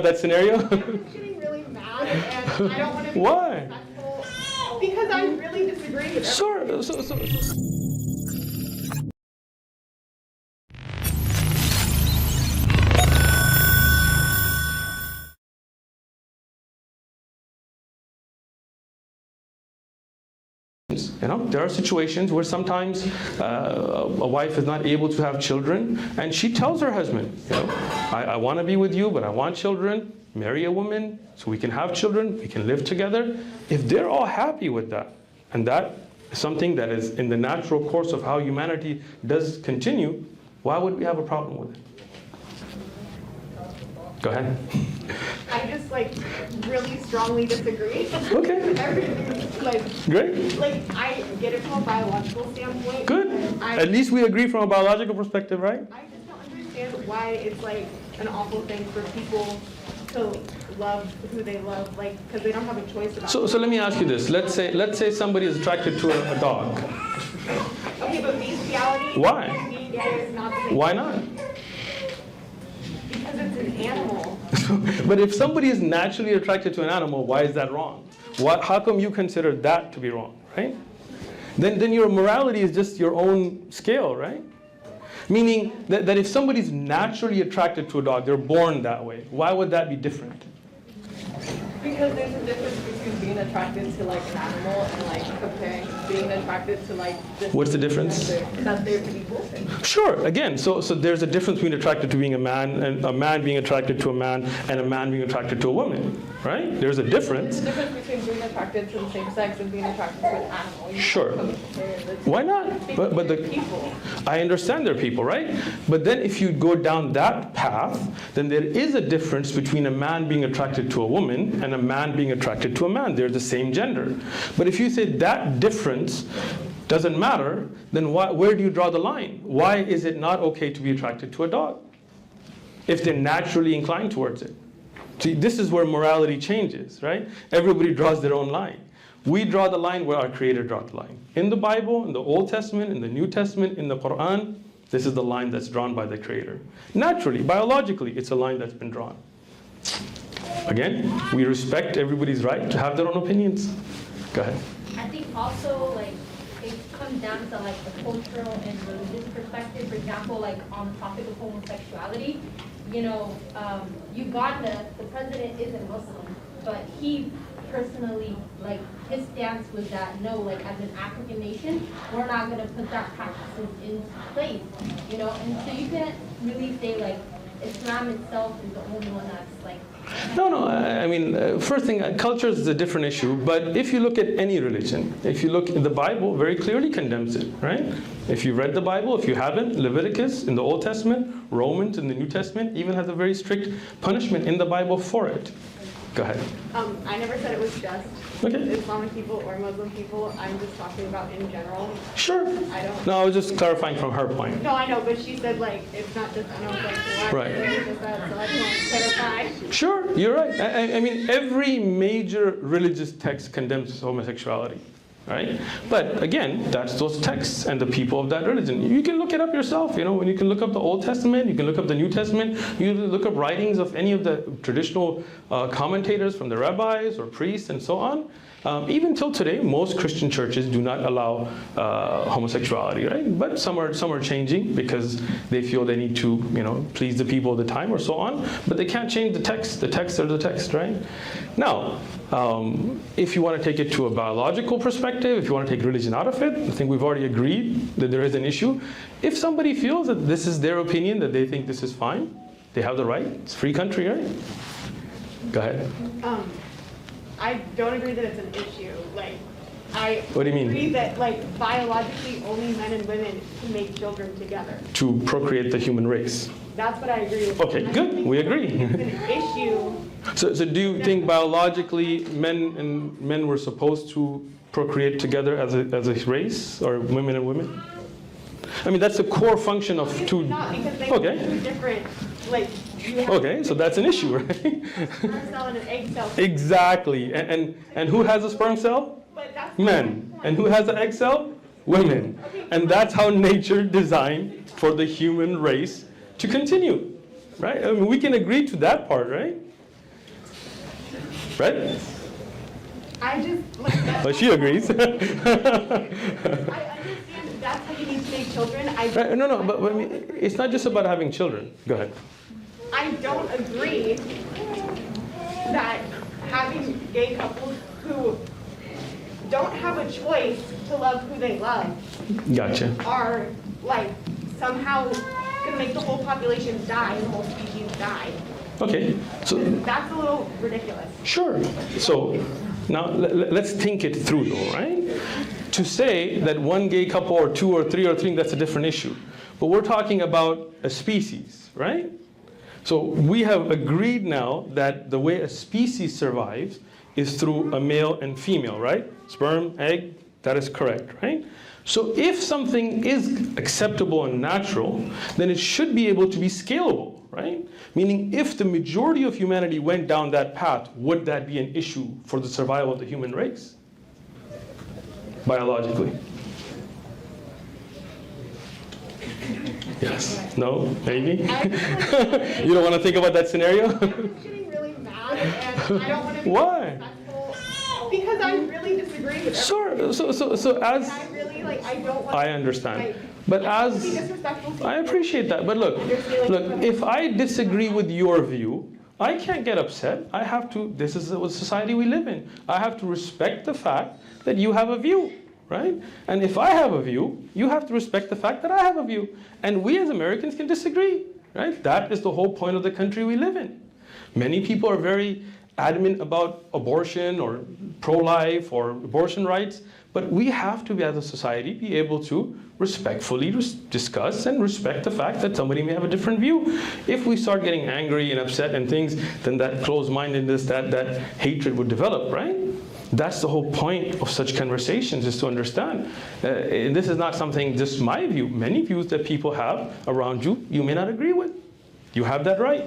about that scenario? I'm getting really mad, and I don't want to be Why? disrespectful because I really disagree with Sure. There are situations where sometimes a wife is not able to have children, and she tells her husband, I want to be with you, but I want children. Marry a woman so we can have children, we can live together. If they're all happy with that, and that is something that is in the natural course of how humanity does continue, why would we have a problem with it? Go ahead. I just really strongly disagree. Okay. Great. I get it from a biological standpoint. Good. At least we agree from a biological perspective, right? I just don't understand why it's an awful thing for people to love who they love, because they don't have a choice about it. So let me ask you this. Let's say somebody is attracted to a dog. Okay, but bestiality. Why? Is not the same. Why not? Because it's an animal. But if somebody is naturally attracted to an animal, why is that wrong? How come you consider that to be wrong, right? Then your morality is just your own scale, right? Meaning that if somebody's naturally attracted to a dog, they're born that way, why would that be different? Because there's a difference between being attracted to an animal and comparing being attracted to this. What's the difference? That they're equal. Sure. Again, so there's a difference between attracted to being a man and a man being attracted to a man and a man being attracted to a woman, right? There's a difference. There's a difference between being attracted to the same sex and being attracted to an animal. Sure. Why not? But the people. I understand they're people, right? But then if you go down that path, then there is a difference between a man being attracted to a woman and a man being attracted to a man. They're the same gender. But if you say that difference doesn't matter, then where do you draw the line? Why is it not okay to be attracted to a dog if they're naturally inclined towards it? See, this is where morality changes, right? Everybody draws their own line. We draw the line where our Creator draws the line. In the Bible, in the Old Testament, in the New Testament, in the Quran, this is the line that's drawn by the Creator. Naturally, biologically, it's a line that's been drawn. Again, we respect everybody's right to have their own opinions. Go ahead. I think also it comes down to the cultural and religious perspective. For example, on the topic of homosexuality, Uganda, the president isn't Muslim, but he personally, his stance was that no, as an African nation, we're not going to put that practice in place, and so you can't really say Islam itself is the only one that's No, I mean, first thing, culture is a different issue, but if you look at any religion, if you look at the Bible, very clearly condemns it, right? If you've read the Bible, if you haven't, Leviticus in the Old Testament, Romans in the New Testament, even has a very strict punishment in the Bible for it. Go ahead. I never said it was just Islamic people or Muslim people. I'm just talking about in general. Sure. No, I was just clarifying from her point. No, I know, but she said it's not just, and I was why right. just that, so I just want to clarify. Sure, you're right. I mean, every major religious text condemns homosexuality, right? But again, that's those texts and the people of that religion. You can look it up yourself, when you can look up the Old Testament, you can look up the New Testament, you can look up writings of any of the traditional commentators from the rabbis or priests and so on. Even till today, most Christian churches do not allow homosexuality, right? But some are changing because they feel they need to, please the people of the time or so on. But they can't change the text. The texts are the text, right? Now, if you want to take it to a biological perspective, if you want to take religion out of it, I think we've already agreed that there is an issue. If somebody feels that this is their opinion, that they think this is fine, they have the right. It's a free country, right? Go ahead. I don't agree that it's an issue. What do you mean? Agree that biologically only men and women can make children together. To procreate the human race. That's what I agree with. Okay, good. We agree. It's an issue. So do you think biologically men were supposed to procreate together as a race, or women and women? I mean, that's the core function of two. Not because they Okay. have two different Okay, so that's an issue, right? sperm cell and an egg cell. Exactly. And who has a sperm cell? But that's Men. And who has an egg cell? Women. And that's how nature designed for the human race to continue, right? I mean, we can agree to that part, right? right? I just, like, that's But she agrees. I understand that's how you need to make children. Right, no, but I mean, it's not just about having children. Go ahead. I don't agree that having gay couples who don't have a choice to love who they love Gotcha. are like somehow gonna make the whole population die and the whole species die. Okay, so That's a little ridiculous. sure. So now let's think it through though, right? To say that one gay couple or two or three, that's a different issue. But we're talking about a species, right? So we have agreed now that the way a species survives is through a male and female, right? Sperm, egg, that is correct, right? So if something is acceptable and natural, then it should be able to be scalable, right? Meaning if the majority of humanity went down that path, would that be an issue for the survival of the human race? Biologically. Yes, no, maybe? You don't want to think about that scenario? I'm just getting really mad and I don't want to be Why? disrespectful because I really disagree with Sure, so as, I really I don't want I understand. like, But I don't want to be as, disrespectful to I people. appreciate that, but look, if I disagree with your view, I can't get upset. I have to, this is the society we live in. I have to respect the fact that you have a view, right? And if I have a view, you have to respect the fact that I have a view. And we as Americans can disagree, right? That is the whole point of the country we live in. Many people are very adamant about abortion or pro-life or abortion rights, but we have to, as a society, be able to respectfully discuss and respect the fact that somebody may have a different view. If we start getting angry and upset and things, then that closed-mindedness, that hatred would develop, right? That's the whole point of such conversations, is to understand. And this is not something, just my view. Many views that people have around you, you may not agree with. You have that right.